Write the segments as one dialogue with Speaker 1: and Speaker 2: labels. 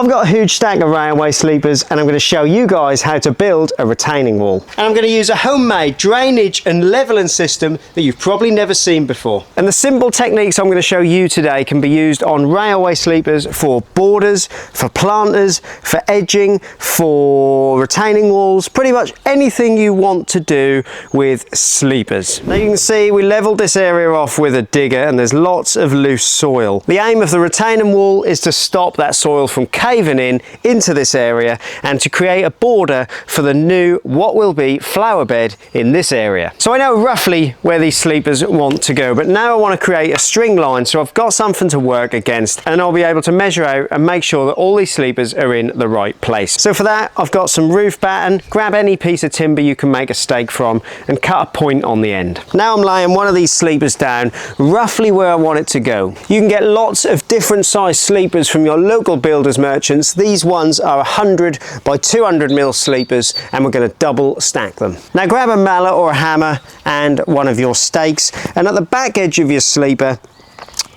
Speaker 1: I've got a huge stack of railway sleepers and I'm going to show you guys how to build a retaining wall. And I'm going to use a homemade drainage and levelling system that you've probably never seen before. And the simple techniques I'm going to show you today can be used on railway sleepers for borders, for planters, for edging, for retaining walls, pretty much anything you want to do with sleepers. Now you can see we leveled this area off with a digger and there's lots of loose soil. The aim of the retaining wall is to stop that soil from caving in into this area and to create a border for the new what will be flower bed in this area. So I know roughly where these sleepers want to go, but now I want to create a string line so I've got something to work against and I'll be able to measure out and make sure that all these sleepers are in the right place. So for that I've got some roof batten. Grab any piece of timber you can make a stake from and cut a point on the end. Now I'm laying one of these sleepers down roughly where I want it to go. You can get lots of different size sleepers from your local builders merchants. These ones are 100 by 200 mil sleepers and we're going to double stack them. Now grab a mallet or a hammer and one of your stakes, and at the back edge of your sleeper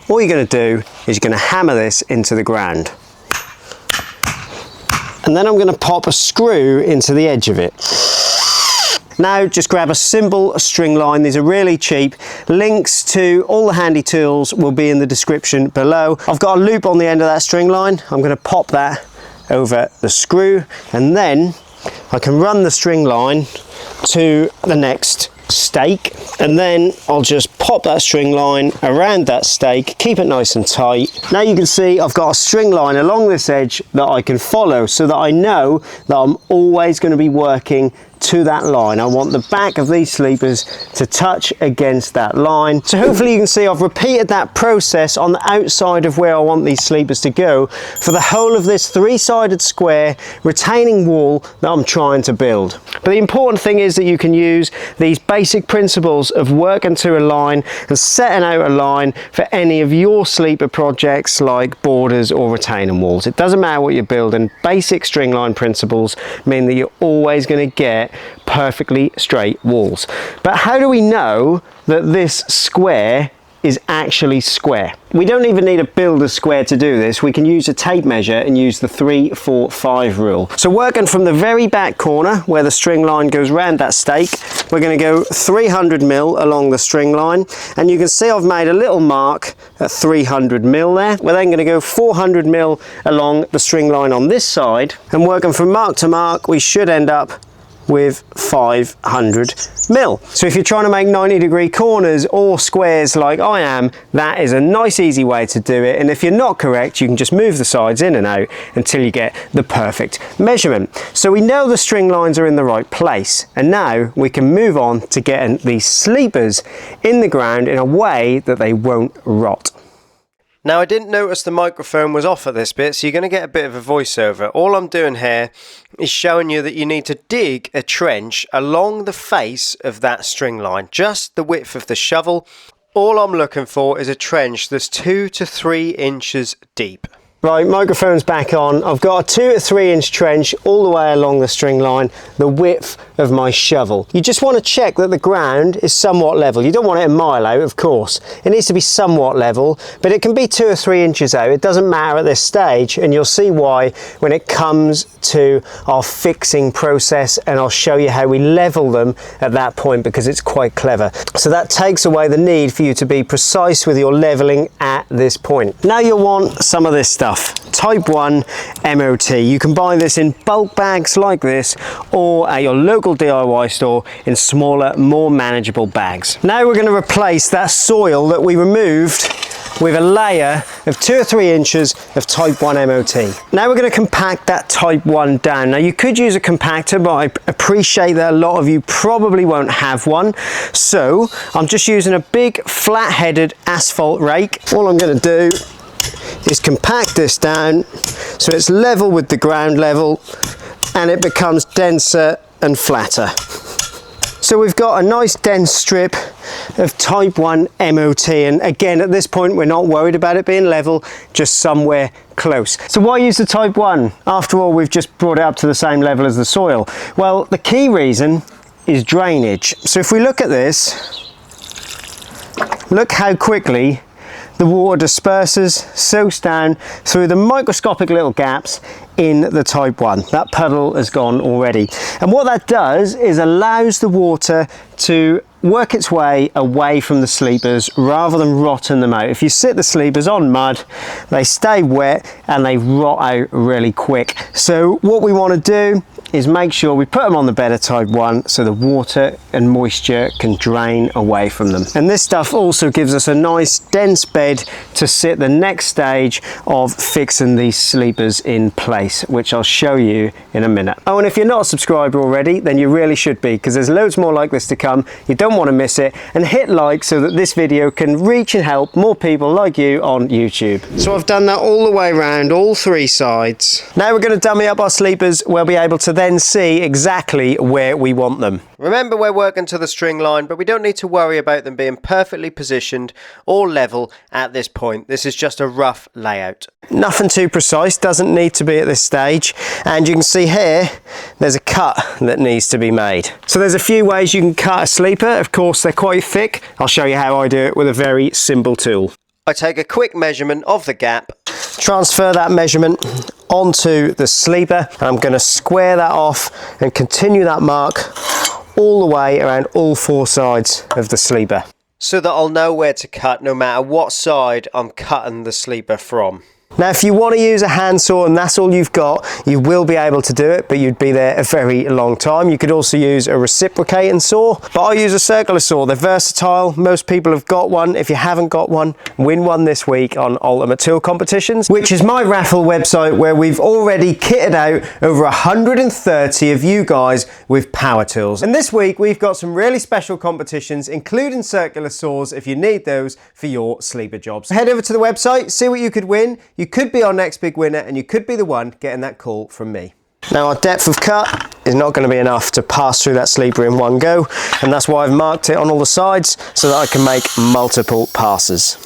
Speaker 1: all you're going to do is you're going to hammer this into the ground. And then I'm going to pop a screw into the edge of it. Now just grab a simple string line. These are really cheap. Links to all the handy tools will be in the description below. I've got a loop on the end of that string line. I'm going to pop that over the screw and then I can run the string line to the next stake, and then I'll just pop that string line around that stake, keep it nice and tight. Now you can see I've got a string line along this edge that I can follow so that I know that I'm always going to be working to that line. I want the back of these sleepers to touch against that line. So hopefully you can see I've repeated that process on the outside of where I want these sleepers to go for the whole of this three-sided square retaining wall that I'm trying to build. But the important thing is that you can use these basic principles of working to a line and setting out a line for any of your sleeper projects like borders or retaining walls. It doesn't matter what you're building. Basic string line principles mean that you're always going to get perfectly straight walls. But how do we know that this square is actually square? We don't even need a builder's square to do this. We can use a tape measure and use the 3, 4, 5 rule. So working from the very back corner where the string line goes round that stake, we're going to go 300 mil along the string line, and you can see I've made a little mark at 300 mil there. We're then going to go 400 mil along the string line on this side, and working from mark to mark we should end up with 500 mil. So if you're trying to make 90-degree corners or squares like I am, that is a nice easy way to do it. And if you're not correct, you can just move the sides in and out until you get the perfect measurement. So we know the string lines are in the right place, and now we can move on to getting these sleepers in the ground in a way that they won't rot. Now I didn't notice the microphone was off at this bit, so you're going to get a bit of a voiceover. All I'm doing here is showing you that you need to dig a trench along the face of that string line, just the width of the shovel. All I'm looking for is a trench that's 2 to 3 inches deep. Right, microphone's back on. I've got a 2 to 3 inch trench all the way along the string line, the width of my shovel. You just want to check that the ground is somewhat level. You don't want it a mile out, of course. It needs to be somewhat level, but it can be 2 or 3 inches out. It doesn't matter at this stage, and you'll see why when it comes to our fixing process, and I'll show you how we level them at that point because it's quite clever. So that takes away the need for you to be precise with your leveling at this point. Now you'll want some of this stuff. Type 1 MOT. You can buy this in bulk bags like this or at your local DIY store in smaller, more manageable bags. Now we're going to replace that soil that we removed with a layer of 2 or 3 inches of Type 1 MOT. Now we're going to compact that Type 1 down. Now you could use a compactor, but I appreciate that a lot of you probably won't have one. So I'm just using a big flat-headed asphalt rake. All I'm going to do is compact this down so it's level with the ground level and it becomes denser and flatter. So we've got a nice dense strip of Type 1 MOT, and again at this point we're not worried about it being level, just somewhere close. So why use the Type 1? After all, we've just brought it up to the same level as the soil. Well, the key reason is drainage. So if we look at this, look how quickly the water disperses, soaks down through the microscopic little gaps in the Type 1. That puddle has gone already. And what that does is allows the water to work its way away from the sleepers rather than rotting them out. If you sit the sleepers on mud, they stay wet and they rot out really quick. So what we want to do is make sure we put them on the bed of Type 1 so the water and moisture can drain away from them. And this stuff also gives us a nice dense bed to sit the next stage of fixing these sleepers in place, which I'll show you in a minute. Oh, and if you're not a subscriber already, then you really should be, because there's loads more like this to come. You don't want to miss it, and hit like so that this video can reach and help more people like you on YouTube. So I've done that all the way around, all three sides. Now we're going to dummy up our sleepers. We'll be able to then see exactly where we want them. Remember, we're working to the string line, but we don't need to worry about them being perfectly positioned or level at this point. This is just a rough layout. Nothing too precise, doesn't need to be at this stage. And you can see here, there's a cut that needs to be made. So there's a few ways you can cut a sleeper. Of course, they're quite thick. I'll show you how I do it with a very simple tool. I take a quick measurement of the gap, transfer that measurement onto the sleeper, and I'm going to square that off and continue that mark all the way around all four sides of the sleeper, so that I'll know where to cut no matter what side I'm cutting the sleeper from. Now, if you want to use a handsaw and that's all you've got, you will be able to do it, but you'd be there a very long time. You could also use a reciprocating saw, but I use a circular saw. They're versatile. Most people have got one. If you haven't got one, win one this week on Ultimate Tool Competitions, which is my raffle website where we've already kitted out over 130 of you guys with power tools. And this week we've got some really special competitions, including circular saws if you need those for your sleeper jobs. Head over to the website, see what you could win. You could be our next big winner, and you could be the one getting that call from me. Now, our depth of cut is not going to be enough to pass through that sleeper in one go, and that's why I've marked it on all the sides so that I can make multiple passes.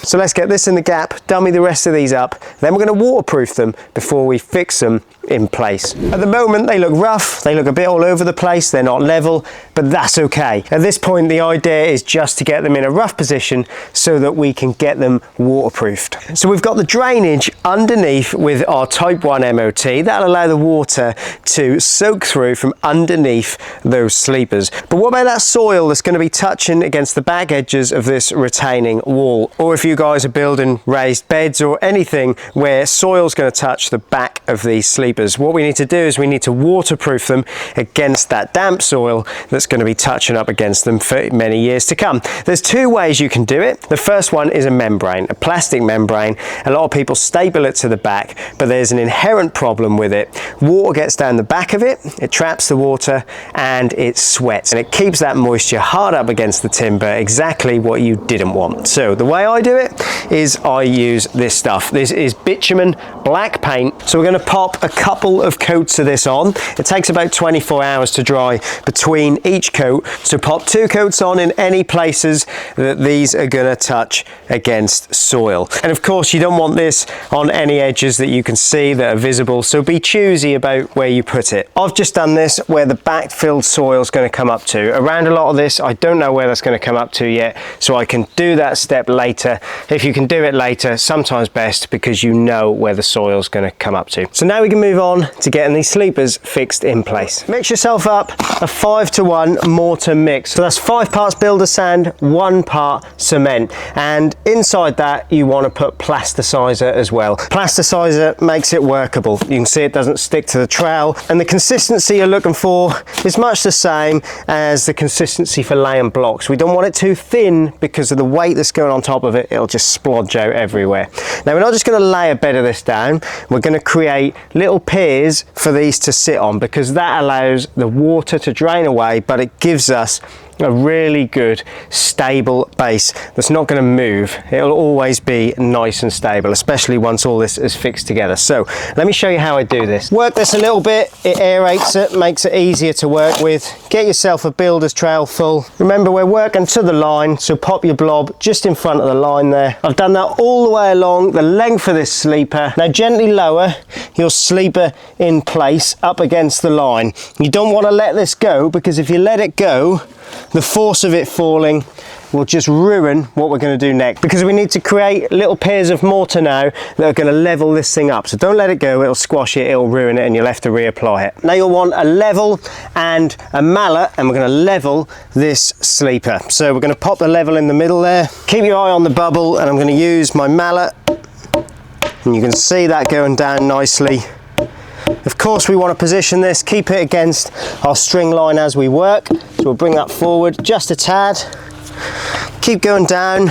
Speaker 1: So let's get this in the gap, dummy the rest of these up, then we're going to waterproof them before we fix them in place. At the moment they look rough, they look a bit all over the place, they're not level, but that's okay. At this point the idea is just to get them in a rough position so that we can get them waterproofed. So we've got the drainage underneath with our Type 1 MOT, that'll allow the water to soak through from underneath those sleepers. But what about that soil that's going to be touching against the back edges of this retaining wall? Or if you guys are building raised beds or anything where soil's going to touch the back of these sleepers, what we need to do is we need to waterproof them against that damp soil that's going to be touching up against them for many years to come. There's two ways you can do it. The first one is a membrane, a plastic membrane. A lot of people staple it to the back, but there's an inherent problem with it. Water gets down the back of it, it traps the water and it sweats, and it keeps that moisture hard up against the timber, exactly what you didn't want. So the way I do it is I use this stuff. This is bitumen black paint. So we're going to pop a couple of coats of this on. It takes about 24 hours to dry between each coat. So pop 2 coats on in any places that these are going to touch against soil. And of course you don't want this on any edges that you can see that are visible. So be choosy about where you put it. I've just done this where the backfilled soil is going to come up to. Around a lot of this, I don't know where that's going to come up to yet. So I can do that step later. If you can do it later, sometimes best, because you know where the soil's going to come up to. So now we can move on to getting these sleepers fixed in place. Mix yourself up a 5-to-1 mortar mix. So that's 5 parts builder sand, 1 part cement. And inside that you want to put plasticizer as well. Plasticizer makes it workable. You can see it doesn't stick to the trowel, and the consistency you're looking for is much the same as the consistency for laying blocks. We don't want it too thin because of the weight that's going on top of it. It'll just splodge out everywhere. Now we're not just going to lay a bed of this down, we're going to create little piers for these to sit on, because that allows the water to drain away, but it gives us a really good stable base that's not going to move. It'll always be nice and stable, especially once all this is fixed together. So let me show you how I do this. Work this a little bit, it aerates it, makes it easier to work with. Get yourself a builder's trowel full. Remember, we're working to the line, so pop your blob just in front of the line there. I've done that all the way along the length of this sleeper. Now gently lower your sleeper in place up against the line. You don't want to let this go, because if you let it go, the force of it falling will just ruin what we're going to do next, because we need to create little pairs of mortar now that are going to level this thing up. So don't let it go, it'll squash it, it'll ruin it, and you'll have to reapply it. Now you'll want a level and a mallet, and we're going to level this sleeper. So we're going to pop the level in the middle there. Keep your eye on the bubble, and I'm going to use my mallet, and you can see that going down nicely. Of course, we want to position this, keep it against our string line as we work. So we'll bring that forward just a tad. Keep going down.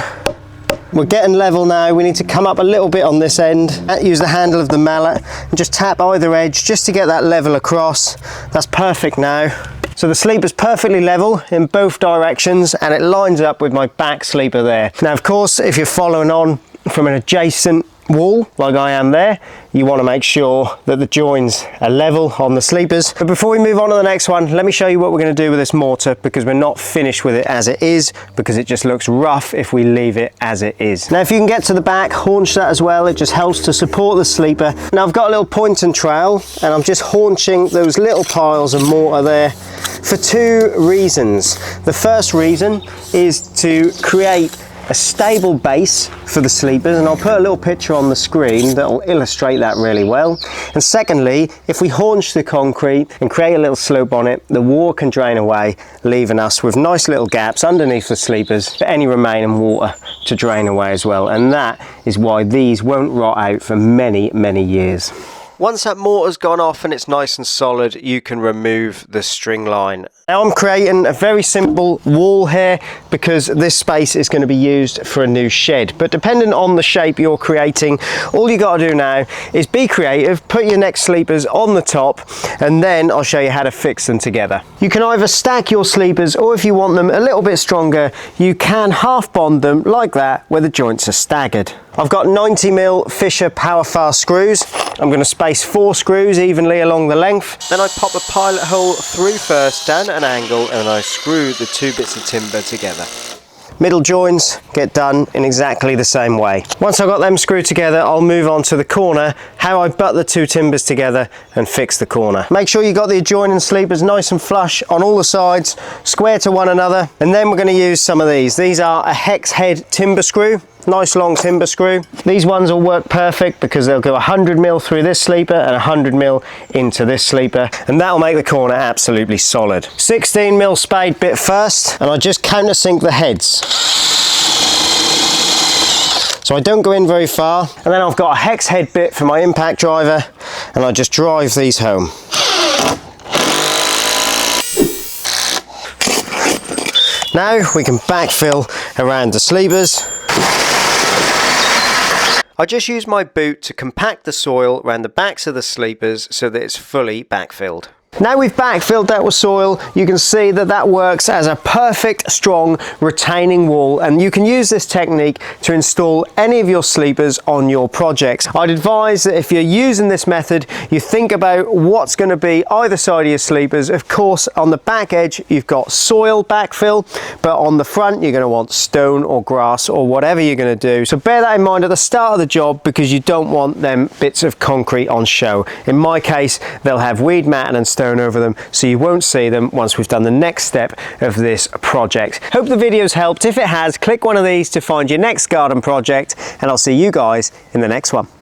Speaker 1: We're getting level now. We need to come up a little bit on this end. Use the handle of the mallet and just tap either edge just to get that level across. That's perfect now. So the sleeper's perfectly level in both directions, and it lines up with my back sleeper there. Now, of course, if you're following on from an adjacent wall like I am there, you want to make sure that the joins are level on the sleepers. But before we move on to the next one, let me show you what we're going to do with this mortar, because we're not finished with it as it is, because it just looks rough if we leave it as it is. Now if you can get to the back, haunch that as well. It just helps to support the sleeper. Now I've got a little point and trowel, and I'm just haunching those little piles of mortar there for two reasons. The first reason is to create a stable base for the sleepers, and I'll put a little picture on the screen that will illustrate that really well. And secondly, if we haunch the concrete and create a little slope on it, the water can drain away, leaving us with nice little gaps underneath the sleepers for any remaining water to drain away as well. And that is why these won't rot out for many, many years. Once that mortar's gone off and it's nice and solid, you can remove the string line. Now I'm creating a very simple wall here, because this space is going to be used for a new shed. But depending on the shape you're creating, all you got to do now is be creative, put your next sleepers on the top, and then I'll show you how to fix them together. You can either stack your sleepers, or if you want them a little bit stronger, you can half bond them like that, where the joints are staggered. I've got 90mm Fisher Powerfast screws. I'm going to space 4 screws evenly along the length. Then I pop a pilot hole through first down at an angle, and I screw the 2 bits of timber together. Middle joins get done in exactly the same way. Once I've got them screwed together, I'll move on to the corner, how I butt the 2 timbers together and fix the corner. Make sure you got the adjoining sleepers nice and flush on all the sides, square to one another, and then we're going to use some of these. These are a hex head timber screw. Nice long timber screw. These ones will work perfect because they'll go 100mm through this sleeper and 100mm into this sleeper, and that'll make the corner absolutely solid. 16mm spade bit first, and I just countersink the heads. So I don't go in very far, and then I've got a hex head bit for my impact driver, and I just drive these home. Now we can backfill around the sleepers. I just use my boot to compact the soil around the backs of the sleepers so that it's fully backfilled. Now we've backfilled that with soil, you can see that that works as a perfect, strong, retaining wall, and you can use this technique to install any of your sleepers on your projects. I'd advise that if you're using this method, you think about what's going to be either side of your sleepers. Of course, on the back edge, you've got soil backfill, but on the front, you're going to want stone or grass or whatever you're going to do. So bear that in mind at the start of the job, because you don't want them bits of concrete on show. In my case, they'll have weed matting and stone over them, so you won't see them once we've done the next step of this project. Hope the video's helped. If it has, click one of these to find your next garden project, and I'll see you guys in the next one.